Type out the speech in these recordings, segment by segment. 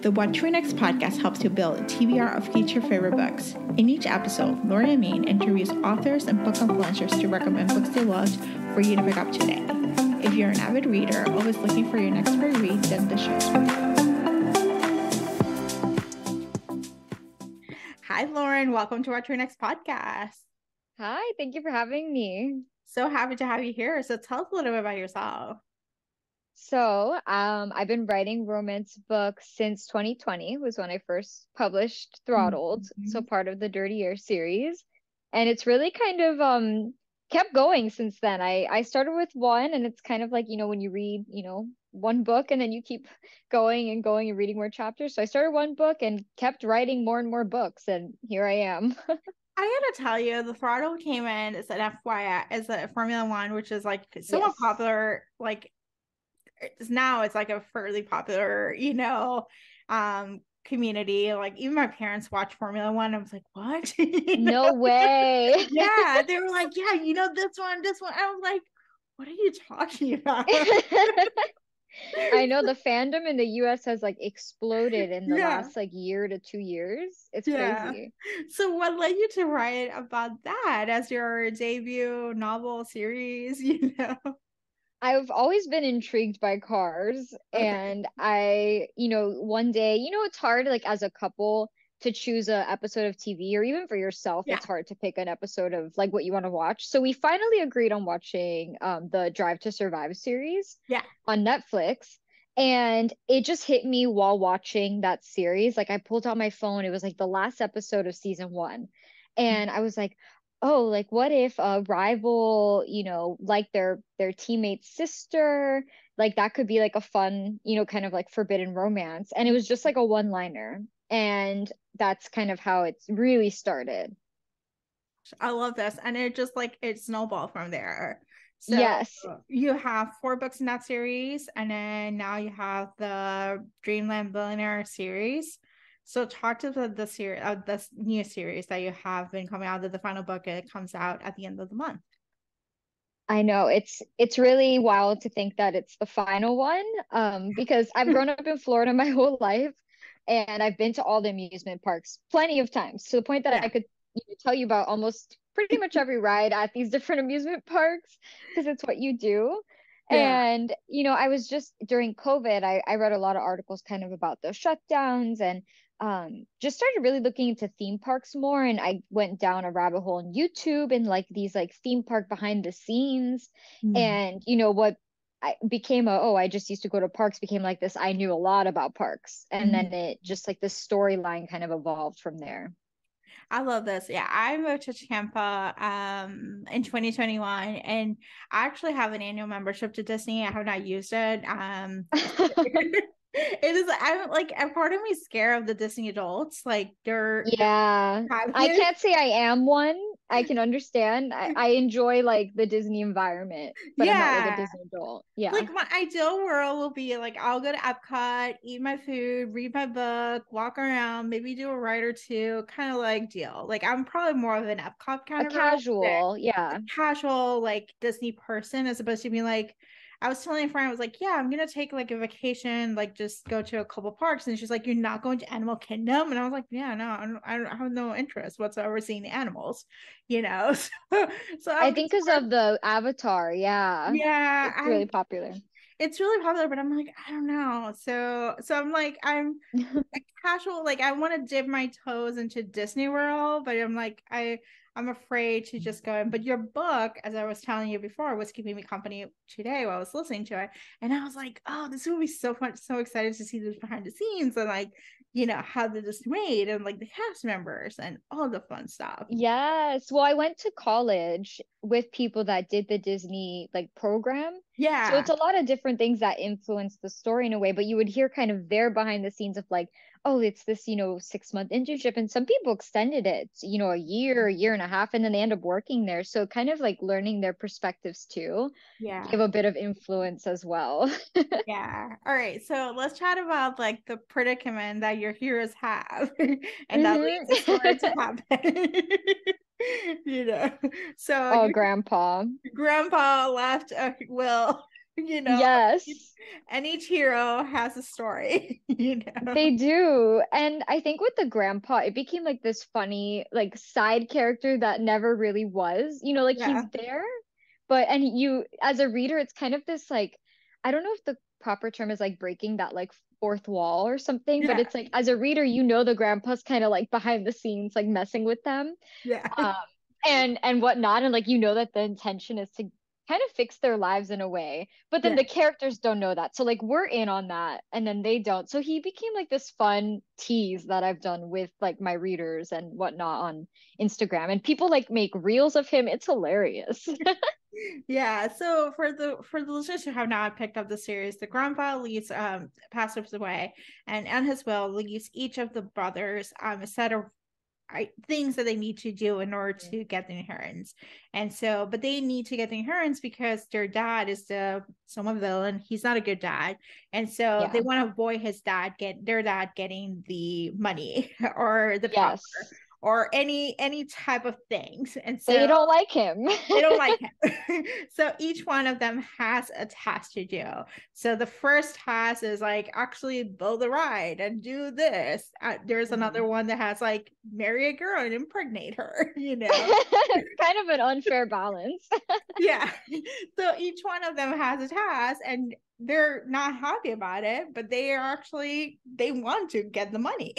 The What to Next podcast helps you build a TBR of future favorite books. In each episode, Lauren and Mean interviews authors and book influencers to recommend books they loved for you to pick up today. If you're an avid reader, always looking for your next great read, then the show's for you. Hi, Lauren. Welcome to What to Next podcast. Hi, thank you for having me. So happy to have you here. So tell us a little bit about yourself. So, I've been writing romance books since 2020 was when I first published Throttled, so part of the Dirty Air series. And it's really kind of kept going since then. I started with one, and it's kind of like, when you read, one book and then you keep going and going and reading more chapters. So I started one book and kept writing more and more books, and here I am. I gotta tell you, the Throttle came in as an FYI, as a Formula One, which is like somewhat popular, like now it's like a fairly popular, community. Like even my parents watch Formula One. I was like, what? No way. Yeah. They were like, yeah, this one. I was like, what are you talking about? I know the fandom in the US has like exploded in the last like year to 2 years. It's crazy. So what led you to write about that as your debut novel series, I've always been intrigued by cars, and I, one day, it's hard like as a couple to choose an episode of TV, or even for yourself, it's hard to pick an episode of like what you want to watch. So we finally agreed on watching the Drive to Survive series on Netflix. And it just hit me while watching that series. Like I pulled out my phone, it was like the last episode of season 1. And I was like, oh, like what if a rival, like their teammate's sister, like that could be like a fun, kind of like forbidden romance. And it was just like a one-liner. And that's kind of how it's really started. I love this. And it just like it snowballed from there. So yes, you have 4 books in that series, and then now you have the Dreamland Billionaires series. So talk to the series, this new series that you have been coming out. That the final book, it comes out at the end of the month. I know it's really wild to think that it's the final one, because I've grown up in Florida my whole life, and I've been to all the amusement parks plenty of times, to the point that I could tell you about almost pretty much every ride at these different amusement parks, because it's what you do. And I was just during COVID, I read a lot of articles kind of about the shutdowns, and just started really looking into theme parks more, and I went down a rabbit hole on YouTube and like these like theme park behind the scenes. And what I became I just used to go to parks became like this, I knew a lot about parks, and then it just like the storyline kind of evolved from there. I love this. Yeah, I moved to Tampa in 2021, and I actually have an annual membership to Disney. I have not used it. It is, I'm like, a part of me is scared of the Disney adults. Like they're I can't say I am one. I can understand. I enjoy like the Disney environment, but I'm not like a Disney adult. Yeah. Like my ideal world will be like I'll go to Epcot, eat my food, read my book, walk around, maybe do a ride or two, kind of like deal. Like I'm probably more of an Epcot kind of casual, casual like Disney person, as opposed to being like, I was telling a friend, I was like, yeah, I'm gonna take like a vacation, like just go to a couple parks, and she's like, you're not going to Animal Kingdom? And I was like, yeah, no, I have no interest whatsoever seeing the animals, so I think because of the Avatar, it's really popular. It's really popular, but I'm like, I don't know. So I'm like, I'm casual, like I want to dip my toes into Disney World, but I'm like, I'm afraid to just go in. But your book, as I was telling you before, was keeping me company today while I was listening to it. And I was like, oh, this will be so fun, so excited to see this behind the scenes, and like, how did this made, and like the cast members and all the fun stuff. Yes. Well, I went to college with people that did the Disney like program. Yeah. So it's a lot of different things that influence the story in a way, but you would hear kind of their behind the scenes of like, oh, it's this, 6-month internship. And some people extended it, a year and a half, and then they end up working there. So kind of like learning their perspectives too. Give a bit of influence as well. Yeah. All right. So let's chat about like the predicament that your heroes have and that leads the story to happen. So grandpa left Will you know, Yes. and each hero has a story, you know. They do. And I think with the grandpa, it became like this funny, like side character that never really was. Like Yeah, he's there, but and you as a reader, it's kind of this like I don't know if the proper term is like breaking that like fourth wall or something, but yeah, it's like as a reader, the grandpa's kind of like behind the scenes, like messing with them. yeah, um, and whatnot, and like that the intention is to kind of fix their lives in a way, but then yeah. the characters don't know that, so like we're in on that, and then they don't. So he became like this fun tease that I've done with like my readers and whatnot on Instagram, and people like make reels of him. It's hilarious. Yeah, so for the listeners who have not picked up the series, the grandpa leaves passes away, and on his will leaves each of the brothers a set of things that they need to do in order to get the inheritance. And so, but they need to get the inheritance because their dad is the somewhat villain. He's not a good dad, and so they Yeah. want to avoid their dad getting the money or the power Yes. or any type of things. And so They don't like him. they don't like him. So each one of them has a task to do. So the first task is like actually build a ride and do this. There's another Mhm. one that has like marry a girl and impregnate her, you know? Kind of an unfair balance. Yeah. So each one of them has a task and they're not happy about it, but they want to get the money.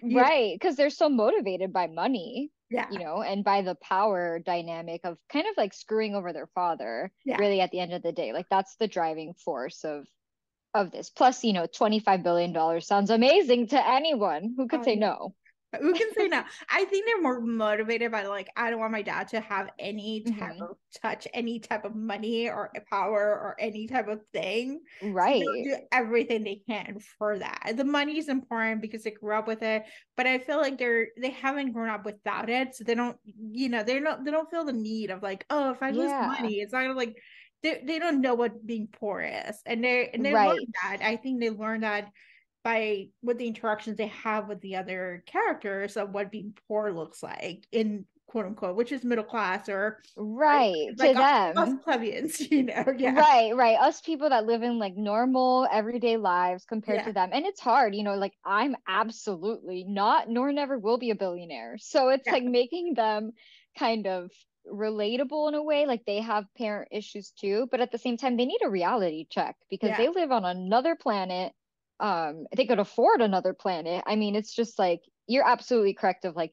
You know? Right, because they're so motivated by money, Yeah. and by the power dynamic of kind of like screwing over their father, Yeah. really at the end of the day. Like that's the driving force of this. Plus, $25 billion sounds amazing to anyone who could I say know. no. Who can say no? I think they're more motivated by like, I don't want my dad to have any type Hmm. of touch, any type of money or power or any type of thing. So Right. they'll do everything they can for that. The money is important because they grew up with it, but I feel like they haven't grown up without it. So they don't, they don't feel the need of like, oh, if I lose Yeah. money, it's not like they don't know what being poor is. And they learn Right. that. I think they learn that by with the interactions they have with the other characters of what being poor looks like in quote unquote, which is middle class or Right. like To us them. plebeians, yeah, Right, right. Us people that live in like normal everyday lives compared yeah, to them. And it's hard, like I'm absolutely not, nor never will be a billionaire. So it's yeah, like making them kind of relatable in a way. Like they have parent issues too, but at the same time, they need a reality check because yeah, they live on another planet. They could afford another planet. I mean, it's just like you're absolutely correct of like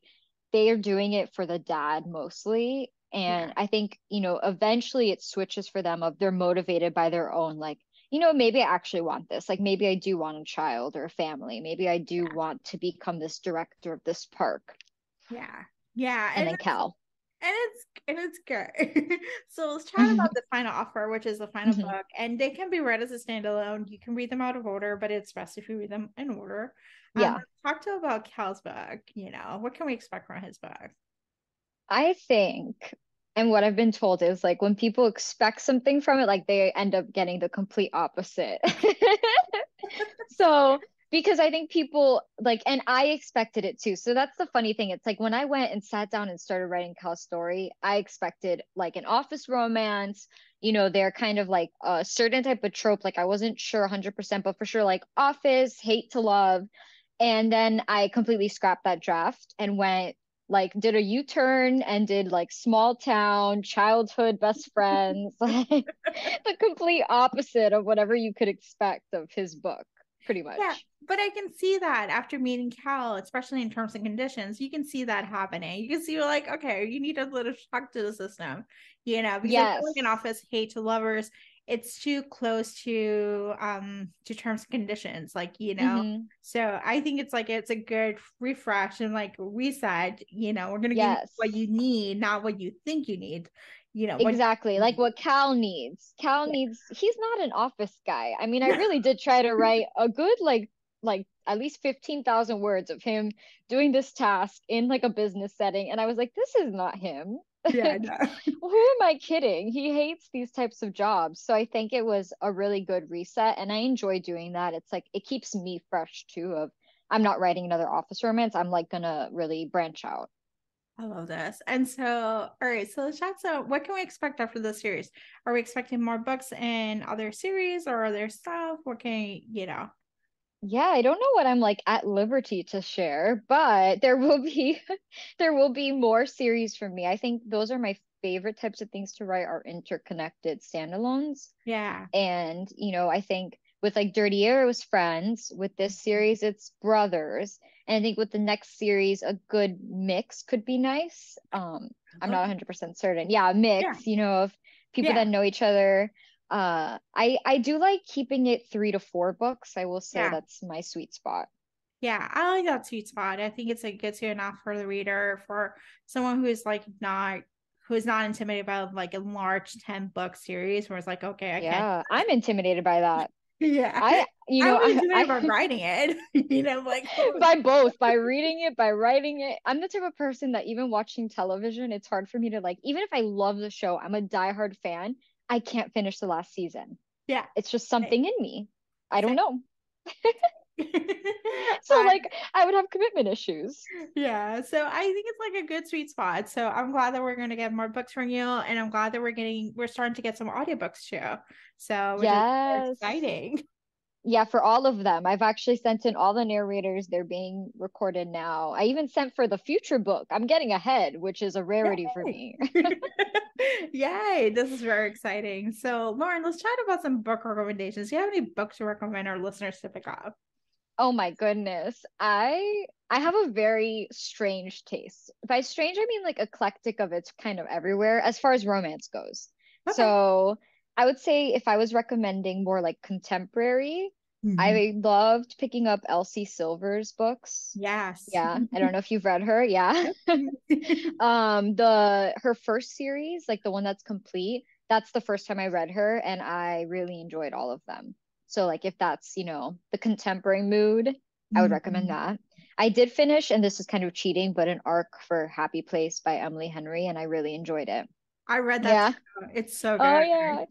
they are doing it for the dad mostly. yeah, And I think, eventually it switches for them of they're motivated by their own, like, maybe I actually want this. Like maybe I do want a child or a family. Maybe I do yeah, want to become this director of this park. yeah, yeah. And then Cal. And it's good. So let's chat about the final offer, which is the final Mhm. book, and they can be read as a standalone. You can read them out of order, but it's best if you read them in order. Yeah. Talk to about Cal's book. What can we expect from his book? I think, and what I've been told is like when people expect something from it, like they end up getting the complete opposite. So, because I think people like, and I expected it too. So that's the funny thing. It's like when I went and sat down and started writing Cal's story, I expected like an office romance. They're kind of like a certain type of trope. Like I wasn't sure 100%, but for sure, like office, hate to love. And then I completely scrapped that draft and went like did a U-turn and did like small town childhood best friends, like the complete opposite of whatever you could expect of his book, pretty Yeah, much. but I can see that after meeting Cal, especially in terms and conditions, you can see that happening. You can see like, okay, you need a little shock to the system, because I feel like in Yes. Office Hate to Lovers, it's too close to terms and conditions, Hmm. So I think it's a good refresh and like reset. We're gonna give you Yes. what you need, not what you think you need. What Exactly. you Like need. what Cal needs. Cal Yeah. needs, he's not an office guy. I mean, I really did try to write a good like at least 15,000 words of him doing this task in like a business setting. And I was like, this is not him. Yeah, I Like, know. who am I kidding? He hates these types of jobs. So I think it was a really good reset. And I enjoy doing that. It's like it keeps me fresh too of I'm not writing another office romance. I'm like gonna really branch out. I love this. And so, all right, so let's chat. So, what can we expect after this series? Are we expecting more books and other series or other stuff? What can you know? Yeah, I don't know what I'm like at liberty to share, but there will be there will be more series from me. I think those are my favorite types of things to write are interconnected standalones. Yeah. And, I think with like Dirty Air, it was friends. With this series, it's brothers. And I think with the next series, a good mix could be nice. I I'm love not it. 100% certain. Yeah, a Yeah. mix, of people Yeah. that know each other. I do like keeping it 3 to 4 books. I will say Yeah. that's my sweet spot. Yeah. I like that sweet spot. I think it's a good to enough for the reader, for someone who's not intimidated by like a large 10 book series where it's like, okay, I can't. Yeah, I'm intimidated by that. Yeah. I, I would enjoy it by I writing it, like, oh, by both, by reading it, by writing it. I'm the type of person that even watching television, it's hard for me to like, even if I love the show, I'm a diehard fan, I can't finish the last season. yeah. It's just something in me. I don't Same. know. So I like I would have commitment issues. Yeah, so I think it's like a good sweet spot. So I'm glad that we're going to get more books from you, and I'm glad that we're starting to get some audiobooks too. So which is Yes. exciting. Yeah, for all of them. I've actually sent in all the narrators. They're being recorded now. I even sent for the future book. I'm getting ahead, which is a rarity for Yay! me. Yay! This is very exciting. So Lauren, let's chat about some book recommendations. Do you have any books to recommend our listeners to pick up? Oh my goodness. I have a very strange taste. By strange, I mean like eclectic of it's kind of everywhere as far as romance goes. Okay. So I would say if I was recommending more like contemporary, Mhm. I loved picking up Elsie Silver's books. Yes. Yeah, I don't know if you've read her. Yeah. Yep. The her first series, like the one that's complete, that's the first time I read her and I really enjoyed all of them. So like if that's, the contemporary mood, I would recommend Mhm. that. I did finish, and this is kind of cheating, but an arc for Happy Place by Emily Henry, and I really enjoyed it. I read that Yeah. too. It's so Oh good. yeah.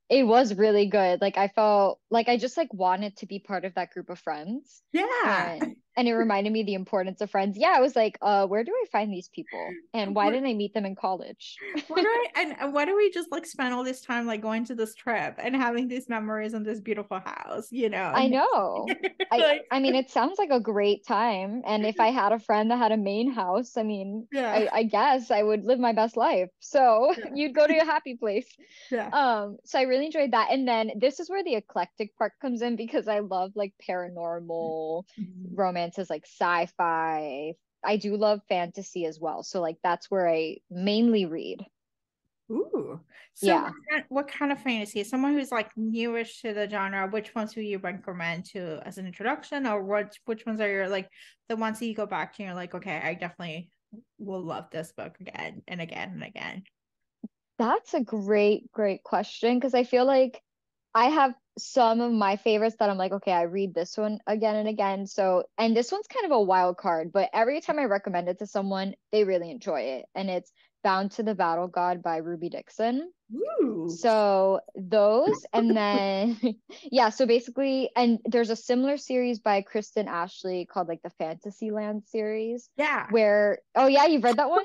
It was really good. Like I felt like I just like wanted to be part of that group of friends. Yeah. And it reminded me the importance of friends. Yeah, I was like, where do I find these people? And why didn't I meet them in college? Why do and why do we just like spend all this time like going to this trip and having these memories in this beautiful house, I know. I like I mean it sounds like a great time. And if I had a friend that had a main house, I mean, yeah, I guess I would live my best life. So yeah, you'd go to a happy place. yeah. So I really enjoyed that. And then this is where the eclectic part comes in because I love like paranormal Mhm. romances, like sci-fi. I do love fantasy as well. So like that's where I mainly read. Ooh. So Yeah. what kind of fantasy? Someone who's like newish to the genre, which ones do you recommend to as an introduction, or which ones are your like the ones that you go back to and you're like, okay, I definitely will love this book again and again and again. That's a great, great question because I feel like I have some of my favorites that I'm like, okay, I read this one again and again. So, and this one's kind of a wild card, but every time I recommend it to someone, they really enjoy it. And it's Bound to the Battle God by Ruby Dixon. Ooh. So those, and then yeah, so basically, and there's a similar series by Kristen Ashley called like the Fantasyland series, Yeah. where, oh yeah, you've read that one?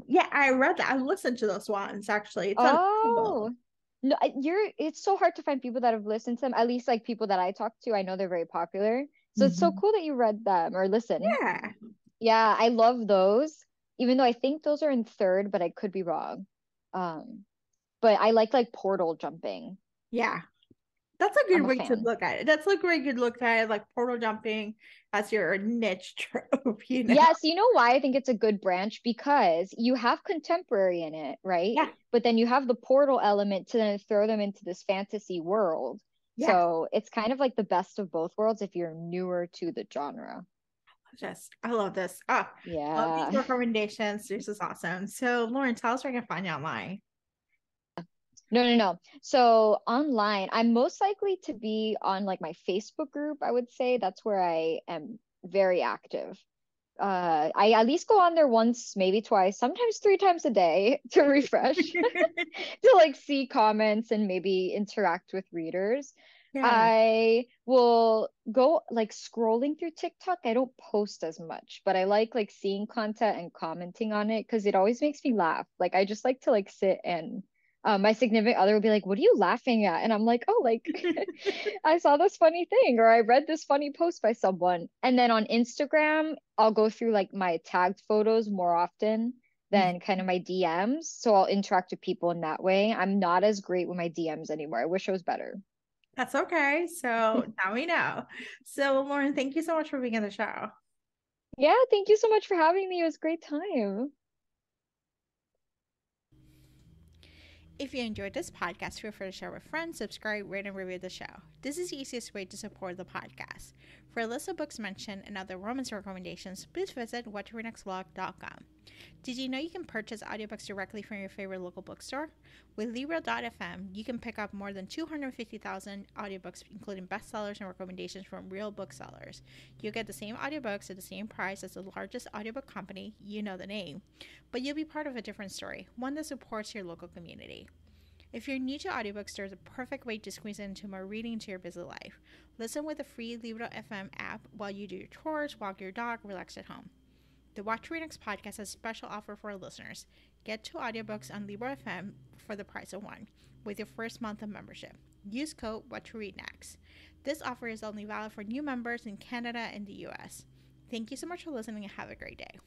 Yeah, I read that. I listened to those ones actually. It's Oh, unbelievable. no, it's so hard to find people that have listened to them, at least like people that I talk to. I know they're very popular. So it's so Mhm. cool that you read them or listen. Yeah. Yeah, I love those, even though I think those are in third, but I could be wrong. Um, but I like portal jumping. Yeah. That's a good I'm a way to fan. look at it. That's a great good look at it, like portal jumping as your niche trope, you know? Yes, you know why I think it's a good branch? Because you have contemporary in it, right? Yeah. But then you have the portal element to then throw them into this fantasy world. Yeah. So it's kind of like the best of both worlds if you're newer to the genre. Just, I love this. Ah, love these Yeah. recommendations. This is awesome. So, Lauren, tell us where I can find you online. No, no, no. So online, I'm most likely to be on like my Facebook group, I would say. That's where I am very active. I at least go on there once, maybe twice, sometimes 3 times a day to refresh, to like see comments and maybe interact with readers. Yeah. I will go like scrolling through TikTok. I don't post as much, but I like seeing content and commenting on it because it always makes me laugh. Like I just like to like sit and my significant other will be like, "What are you laughing at?" And I'm like, "Oh, like I saw this funny thing or I read this funny post by someone." And then on Instagram, I'll go through like my tagged photos more often than kind of my DMs. So I'll interact with people in that way. I'm not as great with my DMs anymore. I wish I was better. That's okay. So now we know. So, Lauren, thank you so much for being on the show. Yeah, thank you so much for having me. It was a great time. If you enjoyed this podcast, feel free to share with friends, subscribe, rate, and review the show. This is the easiest way to support the podcast. For a list of books mentioned and other romance recommendations, please visit whattoreadnextblog.com. Did you know you can purchase audiobooks directly from your favorite local bookstore? With Libro.fm, you can pick up more than 250,000 audiobooks, including bestsellers and recommendations from real booksellers. You'll get the same audiobooks at the same price as the largest audiobook company, you know the name, but you'll be part of a different story, one that supports your local community. If you're new to audiobooks, there's a perfect way to squeeze into more reading into your busy life. Listen with the free Libro FM app while you do your chores, walk your dog, relax at home. The Watch Read Next podcast has a special offer for our listeners. Get 2 audiobooks on Libro FM for the price of one with your first month of membership. Use code WhatToReadNext. This offer is only valid for new members in Canada and the US. Thank you so much for listening and have a great day.